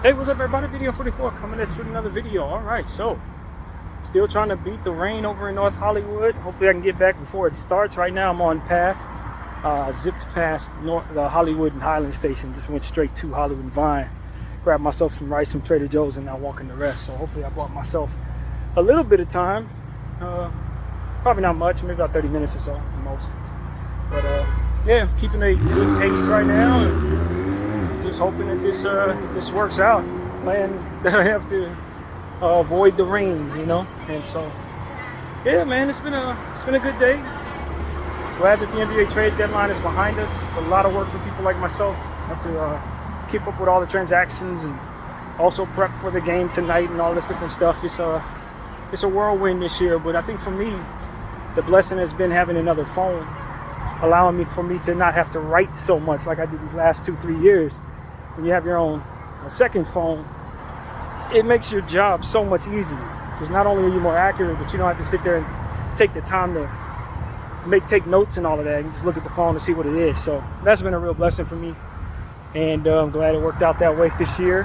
Hey, what's up everybody? Video 44 coming at you with another video. Alright, so still trying to beat the rain over in North Hollywood. Hopefully I can get back before it starts. Right now I'm on path. Zipped past the Hollywood and Highland station. Just went straight to Hollywood and Vine. Grabbed myself some rice from Trader Joe's and now walking the rest. So hopefully I bought myself a little bit of time. Probably not much, maybe about 30 minutes or so at the most. But yeah, keeping a good pace right now. And just hoping that this works out. Plan that I have to avoid the rain, you know. And so, yeah, man, it's been a good day. Glad that the NBA trade deadline is behind us. It's a lot of work for people like myself. I have to keep up with all the transactions and also prep for the game tonight and all this different stuff. It's a whirlwind this year, but I think for me, the blessing has been having another phone, allowing for me to not have to write so much like I did these last 2-3 years. When you have your own second phone, it makes your job so much easier, because not only are you more accurate, but you don't have to sit there and take the time to take notes and all of that. You just look at the phone to see what it is. So that's been a real blessing for me, and I'm glad it worked out that way this year.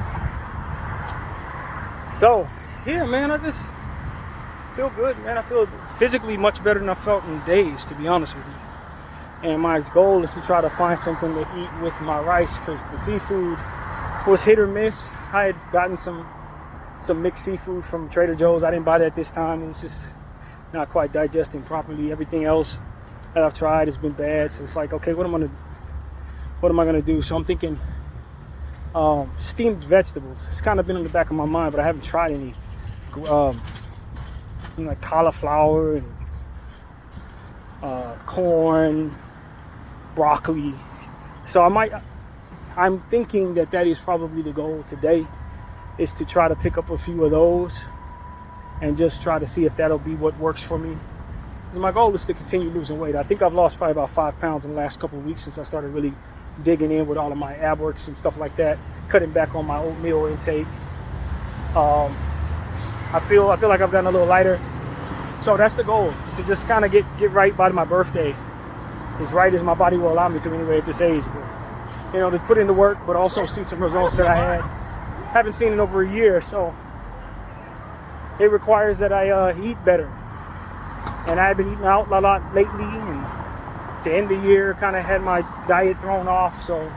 So yeah, man, I just feel good, man. I feel physically much better than I felt in days, to be honest with you. And my goal is to try to find something to eat with my rice, because the seafood was hit or miss. I had gotten some mixed seafood from Trader Joe's. I didn't buy that this time. It was just not quite digesting properly. Everything else that I've tried has been bad. So it's like, okay, what am I gonna do? So I'm thinking steamed vegetables. It's kind of been in the back of my mind, but I haven't tried any. Like cauliflower and corn, broccoli. So I'm thinking that is probably the goal today, is to try to pick up a few of those and just try to see if that'll be what works for me. Because my goal is to continue losing weight. I think I've lost probably about 5 pounds in the last couple of weeks since I started really digging in with all of my ab works and stuff like that, cutting back on my oatmeal intake. I feel like I've gotten a little lighter. So that's the goal, to just kind of get right by my birthday. As right as my body will allow me to anyway at this age. But, you know, to put in the work, but also see some results that I haven't seen in over a year. So it requires that I eat better. And I've been eating out a lot lately, and to end the year kind of had my diet thrown off. So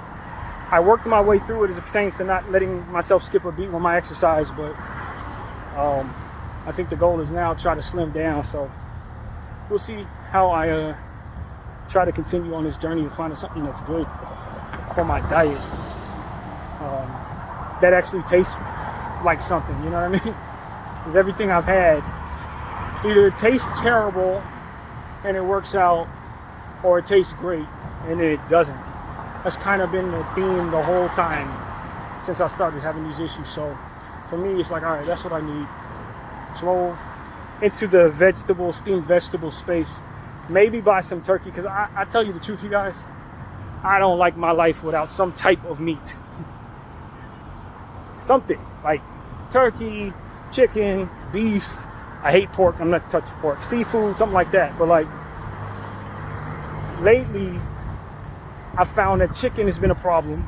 I worked my way through it as it pertains to not letting myself skip a beat with my exercise. But I think the goal is now to try to slim down. So we'll see how I try to continue on this journey of finding something that's good for my diet, that actually tastes like something, you know what I mean? Because everything I've had, either it tastes terrible and it works out, or it tastes great and it doesn't. That's kind of been the theme the whole time since I started having these issues. So for me, it's like, all right, that's what I need. Let's roll into the steamed vegetable space. Maybe buy some turkey, because I tell you the truth, you guys, I don't like my life without some type of meat. Something like turkey, chicken, beef. I hate pork. I'm not touching pork. Seafood, something like that. But like lately, I found that chicken has been a problem.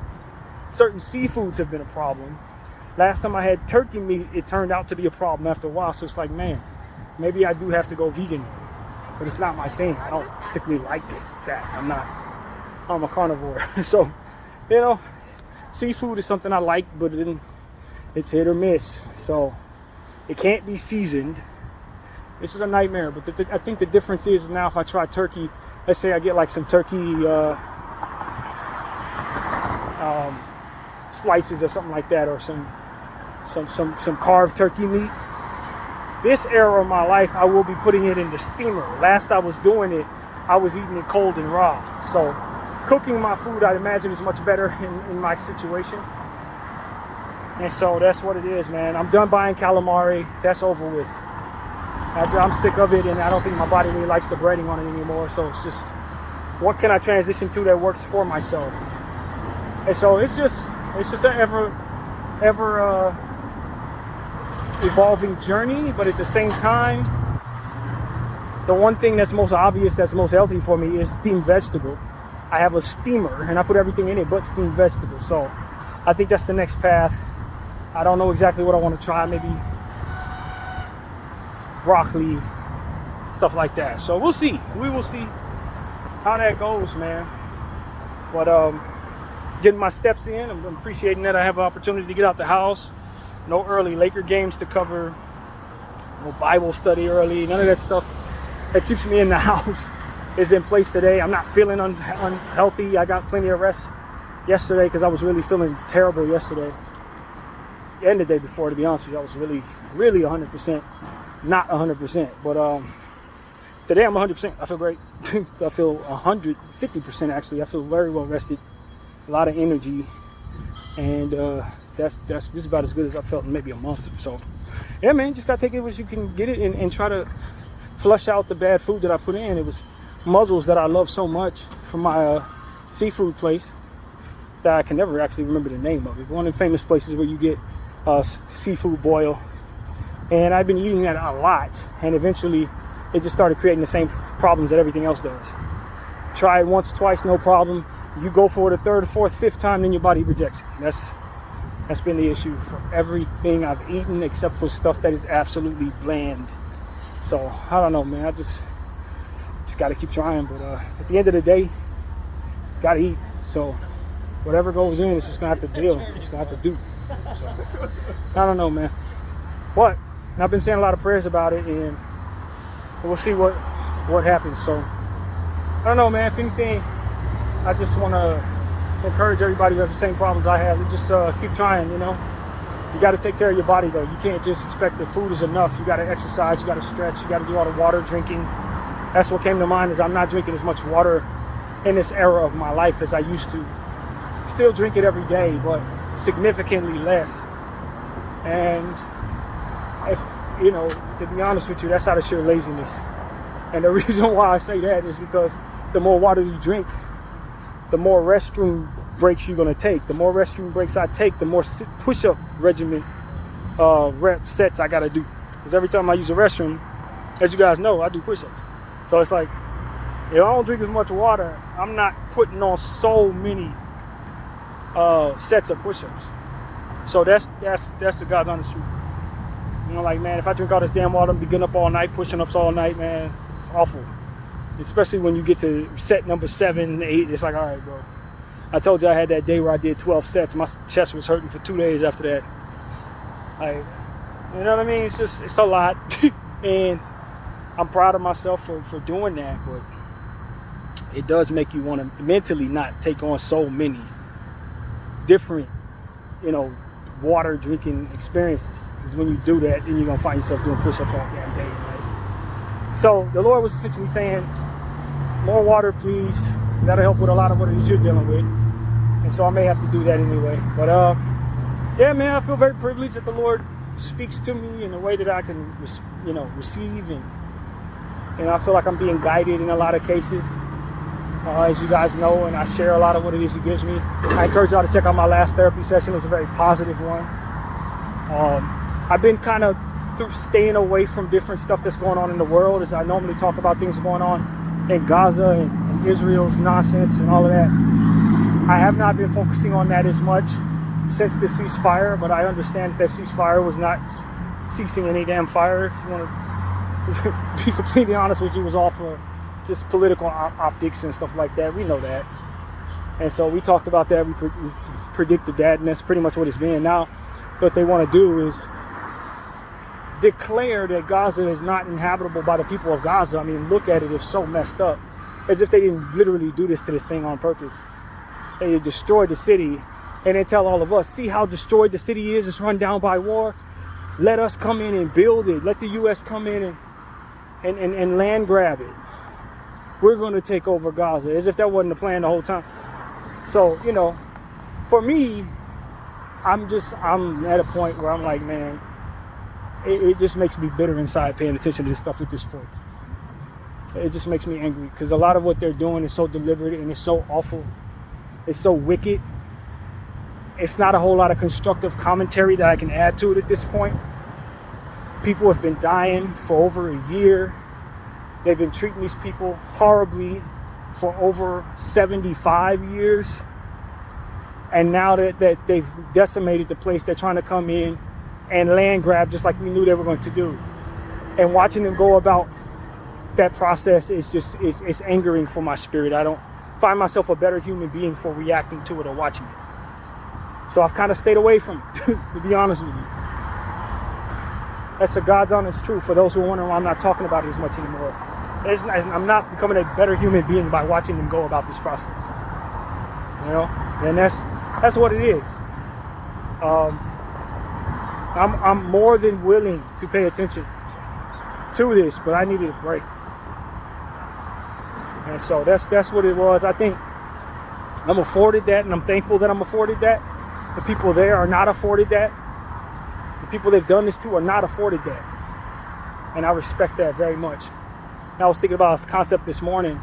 Certain seafoods have been a problem. Last time I had turkey meat, it turned out to be a problem after a while. So it's like, man, maybe I do have to go vegan. But it's not my thing. I don't particularly like that. I'm a carnivore. So, you know, seafood is something I like, but it's hit or miss. So it can't be seasoned. This is a nightmare. But I think the difference is now if I try turkey, let's say I get like some turkey slices or something like that, or some carved turkey meat. This era of my life, I will be putting it in the steamer. Last I was doing it, I was eating it cold and raw. So cooking my food, I'd imagine, is much better in my situation. And so that's what it is, man. I'm done buying calamari. That's over with. I'm sick of it, and I don't think my body really likes the breading on it anymore. So it's just, what can I transition to that works for myself? And so it's just an ever evolving journey, but at the same time, the one thing that's most obvious, that's most healthy for me, is steamed vegetable. I have a steamer and I put everything in it but steamed vegetables. So I think that's the next path I don't know exactly what I want to try. Maybe broccoli, stuff like that. So we'll see. We will see how that goes, man. But getting my steps in, I'm appreciating that I have an opportunity to get out the house. No early Laker games to cover. No Bible study early. None of that stuff that keeps me in the house is in place today. I'm not feeling unhealthy. I got plenty of rest yesterday because I was really feeling terrible yesterday. And the day before, to be honest with you, I was really 100%, not 100%. But today I'm 100%. I feel great. I feel 150% actually. I feel very well rested. A lot of energy. And this is about as good as I felt in maybe a month. So yeah, man, just gotta take it as you can get it and try to flush out the bad food that I put in. It was mussels that I love so much from my seafood place that I can never actually remember the name of it. One of the famous places where you get seafood boil. And I've been eating that a lot. And eventually it just started creating the same problems that everything else does. Try it once, twice, no problem. You go for it a third, fourth, fifth time, then your body rejects it. That's been the issue for everything I've eaten except for stuff that is absolutely bland. So I don't know, man. I just got to keep trying. But at the end of the day, got to eat. So whatever goes in, it's just going to have to deal. It's going to have to do. So I don't know, man. But I've been saying a lot of prayers about it, and we'll see what happens. So I don't know, man. If anything, I just want to encourage everybody who has the same problems I have to just keep trying. You got to take care of your body, though. You can't just expect that food is enough. You got to exercise, you got to stretch, you got to do all the water drinking. That's what came to mind, is I'm not drinking as much water in this era of my life as I used to. Still drink it every day, but significantly less. And if to be honest with you, that's out of sheer laziness. And the reason why I say that is because the more water you drink, the more restroom breaks you're going to take. The more restroom breaks I take, the more push-up regimen rep sets I got to do. Because every time I use a restroom, as you guys know, I do push-ups. So it's like, if I don't drink as much water, I'm not putting on so many sets of push-ups. So that's the God's honest truth. Like, man, if I drink all this damn water, I'm be getting up all night, pushing ups all night, man. It's awful. Especially when you get to set number 7, 8, it's like, all right, bro. I told you I had that day where I did 12 sets. My chest was hurting for 2 days after that. Like, you know what I mean? It's a lot. And I'm proud of myself for doing that, but it does make you want to mentally not take on so many different, water drinking experiences. Because when you do that, then you're going to find yourself doing push-ups all damn day, right? So the Lord was essentially saying, more water, please. That'll help with a lot of what it is you're dealing with. And so I may have to do that anyway. But yeah, man, I feel very privileged that the Lord speaks to me in a way that I can, receive. And I feel like I'm being guided in a lot of cases, as you guys know, and I share a lot of what it is He gives me. I encourage y'all to check out my last therapy session. It was a very positive one. I've been kind of staying away from different stuff that's going on in the world, as I normally talk about things going on in Gaza and Israel's nonsense and all of that. I have not been focusing on that as much since the ceasefire, but I understand that ceasefire was not ceasing any damn fire. If you want to be completely honest with you, it was all for just political optics and stuff like that. We know that. And so we talked about that. We predicted that, and that's pretty much what it's been. Now, what they want to do is declare that Gaza is not inhabitable by the people of Gaza. I mean, look at it, it's so messed up. As if they didn't literally do this to this thing on purpose. They destroyed the city, and they tell all of us, see how destroyed the city is? It's run down by war. Let us come in and build it. Let the U.S. come in and land grab it. We're going to take over Gaza, as if that wasn't the plan the whole time. So, for me, I'm at a point where I'm like, man, it just makes me bitter inside paying attention to this stuff at this point. It just makes me angry, because a lot of what they're doing is so deliberate and it's so awful. It's so wicked. It's not a whole lot of constructive commentary that I can add to it at this point. People have been dying for over a year. They've been treating these people horribly for over 75 years. And now that they've decimated the place, they're trying to come in and land grab just like we knew they were going to do. And watching them go about that process is just it's angering for my spirit. I don't find myself a better human being for reacting to it or watching it. So I've kind of stayed away from it, to be honest with you. That's the God's honest truth. For those who are wondering why I'm not talking about it as much anymore. I'm not becoming a better human being by watching them go about this process. You know, and that's what it is. I'm more than willing to pay attention to this, but I needed a break. And so that's what it was. I think I'm afforded that, and I'm thankful that I'm afforded that. The people there are not afforded that. The people they've done this to are not afforded that. And I respect that very much. Now, I was thinking about this concept this morning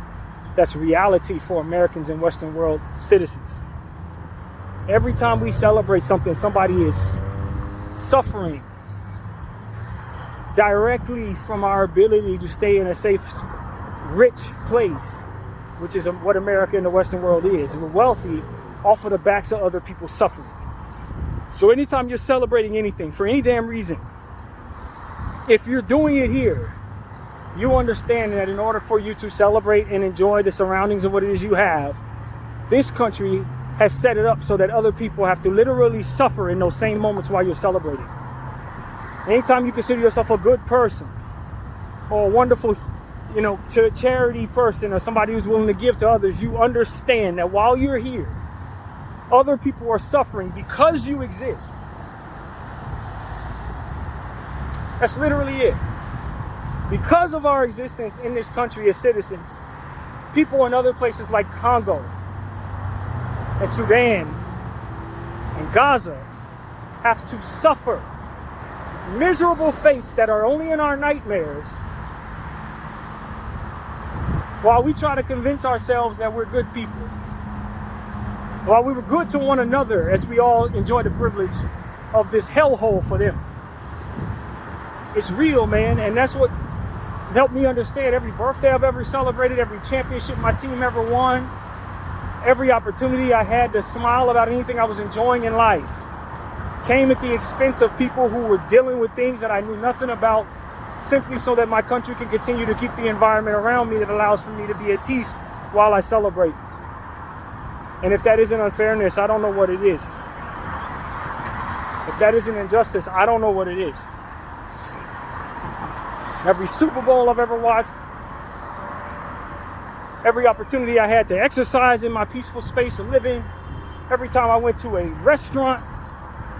that's reality for Americans and Western world citizens. Every time we celebrate something, somebody is suffering directly from our ability to stay in a safe, rich place, which is what America and the Western world is. We're wealthy off of the backs of other people's suffering. So anytime you're celebrating anything for any damn reason, if you're doing it here, you understand that in order for you to celebrate and enjoy the surroundings of what it is you have, this country has set it up so that other people have to literally suffer in those same moments while you're celebrating. Anytime you consider yourself a good person or a wonderful, charity person or somebody who's willing to give to others, you understand that while you're here, other people are suffering because you exist. That's literally it. Because of our existence in this country as citizens, people in other places like Congo and Sudan and Gaza have to suffer miserable fates that are only in our nightmares while we try to convince ourselves that we're good people. While we were good to one another as we all enjoy the privilege of this hellhole for them. It's real, man, and that's what helped me understand every birthday I've ever celebrated, every championship my team ever won, every opportunity I had to smile about anything I was enjoying in life came at the expense of people who were dealing with things that I knew nothing about, simply so that my country can continue to keep the environment around me that allows for me to be at peace while I celebrate. And if that isn't unfairness, I don't know what it is. If that isn't injustice, I don't know what it is. Every Super Bowl I've ever watched, every opportunity I had to exercise in my peaceful space of living, every time I went to a restaurant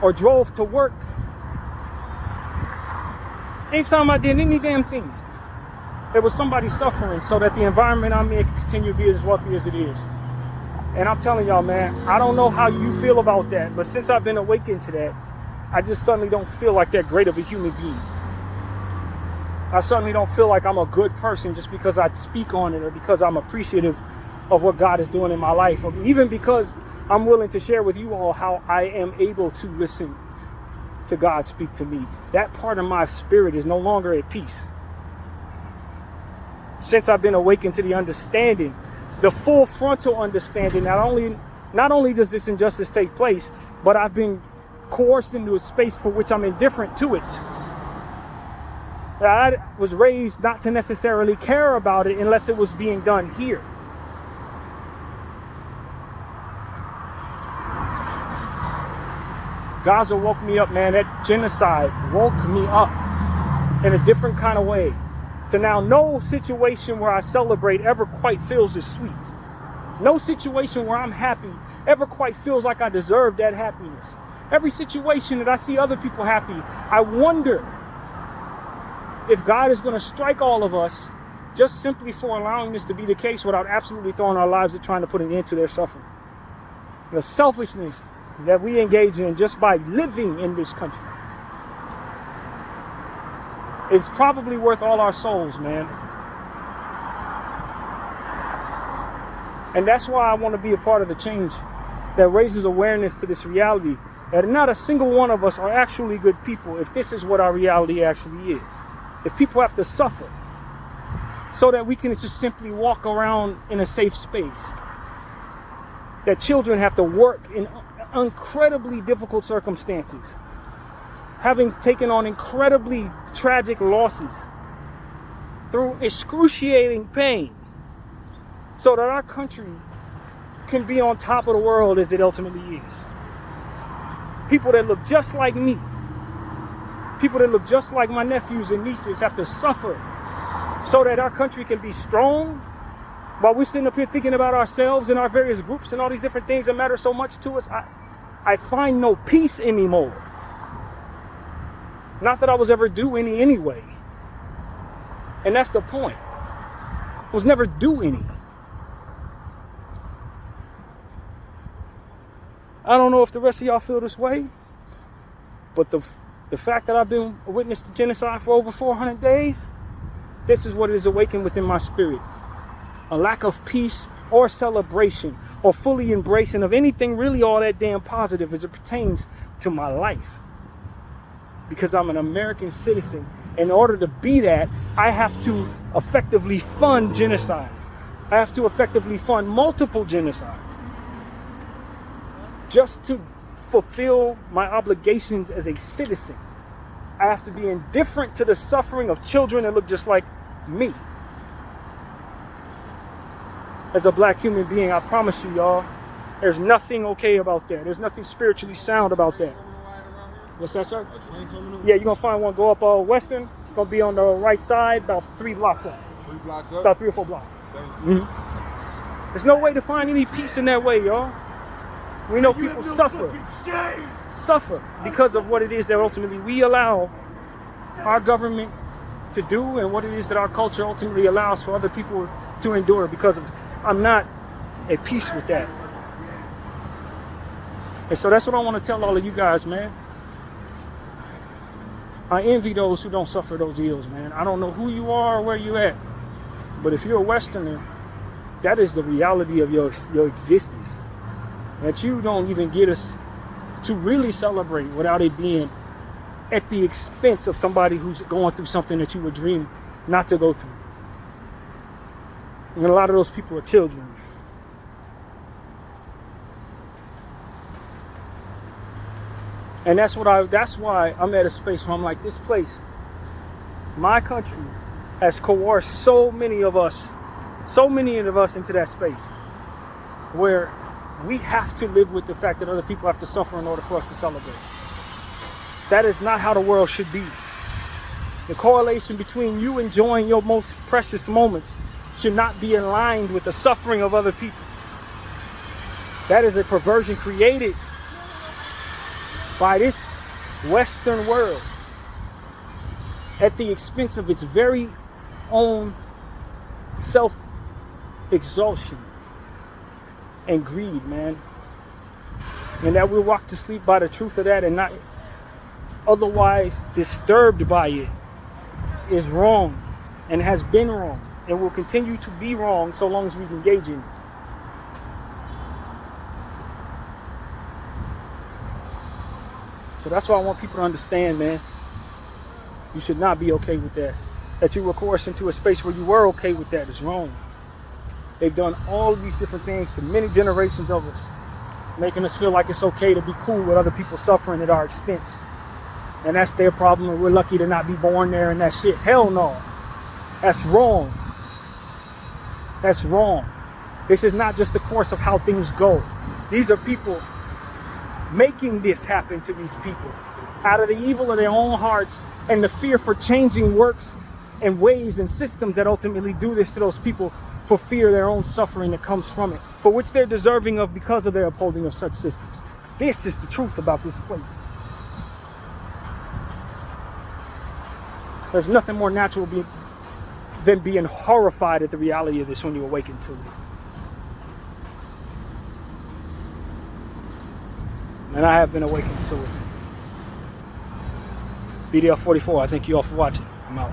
or drove to work, anytime I did any damn thing, there was somebody suffering so that the environment I'm in could continue to be as wealthy as it is. And I'm telling y'all, man, I don't know how you feel about that, but since I've been awakened to that, I just suddenly don't feel like that great of a human being. I certainly don't feel like I'm a good person just because I speak on it or because I'm appreciative of what God is doing in my life, or even because I'm willing to share with you all how I am able to listen to God speak to me. That part of my spirit is no longer at peace. Since I've been awakened to the understanding, the full frontal understanding, not only does this injustice take place, but I've been coerced into a space for which I'm indifferent to it. I was raised not to necessarily care about it unless it was being done here. Gaza woke me up, man. That genocide woke me up in a different kind of way. To now, no situation where I celebrate ever quite feels as sweet. No situation where I'm happy ever quite feels like I deserve that happiness. Every situation that I see other people happy, I wonder if God is going to strike all of us just simply for allowing this to be the case without absolutely throwing our lives at trying to put an end to their suffering. The selfishness that we engage in just by living in this country is probably worth all our souls, man. And that's why I want to be a part of the change that raises awareness to this reality, that not a single one of us are actually good people if this is what our reality actually is. If people have to suffer so that we can just simply walk around in a safe space, that children have to work in incredibly difficult circumstances, having taken on incredibly tragic losses, through excruciating pain, so that our country can be on top of the world as it ultimately is. People that look just like me, people that look just like my nephews and nieces have to suffer so that our country can be strong, while we're sitting up here thinking about ourselves and our various groups and all these different things that matter so much to us. I find no peace anymore. Not that I was ever due any anyway. And that's the point. I was never due any. I don't know if the rest of y'all feel this way, but the fact that I've been a witness to genocide for over 400 days, this is what is awakened within my spirit. A lack of peace or celebration or fully embracing of anything really all that damn positive as it pertains to my life. Because I'm an American citizen. In order to be that, I have to effectively fund genocide. I have to effectively fund multiple genocides just to fulfill my obligations as a citizen. I have to be indifferent to the suffering of children that look just like me. As a black human being, I promise you, y'all, there's nothing okay about that. There's nothing spiritually sound about that. What's that, sir? Yeah, you're going to find one. Go up Western. It's going to be on the right side, about 3 blocks up. 3 blocks up? About 3 or 4 blocks. There's no way to find any peace in that way, y'all. We know people suffer because of what it is that ultimately we allow our government to do, and what it is that our culture ultimately allows for other people to endure because of. I'm not at peace with that. And so that's what I want to tell all of you guys, man. I envy those who don't suffer those ills, man. I don't know who you are or where you at, but if you're a Westerner, that is the reality of your existence. That you don't even get us to really celebrate without it being at the expense of somebody who's going through something that you would dream not to go through. And a lot of those people are children. And that's why I'm at a space where I'm like, this place, my country, has coerced so many of us into that space where we have to live with the fact that other people have to suffer in order for us to celebrate. That is not how the world should be. The correlation between you enjoying your most precious moments should not be aligned with the suffering of other people. That is a perversion created by this Western world at the expense of its very own self-exhaustion and greed, man. And that we'll walk to sleep by the truth of that and not otherwise disturbed by it is wrong and has been wrong and will continue to be wrong so long as we engage in it. So that's why I want people to understand, man. You should not be okay with that. That you were coerced into a space where you were okay with that is wrong. They've done all of these different things to many generations of us, making us feel like it's okay to be cool with other people suffering at our expense. And that's their problem, and we're lucky to not be born there and that shit. Hell no. That's wrong. That's wrong. This is not just the course of how things go. These are people making this happen to these people out of the evil of their own hearts and the fear for changing works and ways and systems that ultimately do this to those people for fear of their own suffering that comes from it, for which they're deserving of because of their upholding of such systems. This is the truth about this place. There's nothing more natural than being horrified at the reality of this when you awaken to it. And I have been awakened to it. BDL 44, I thank you all for watching. I'm out.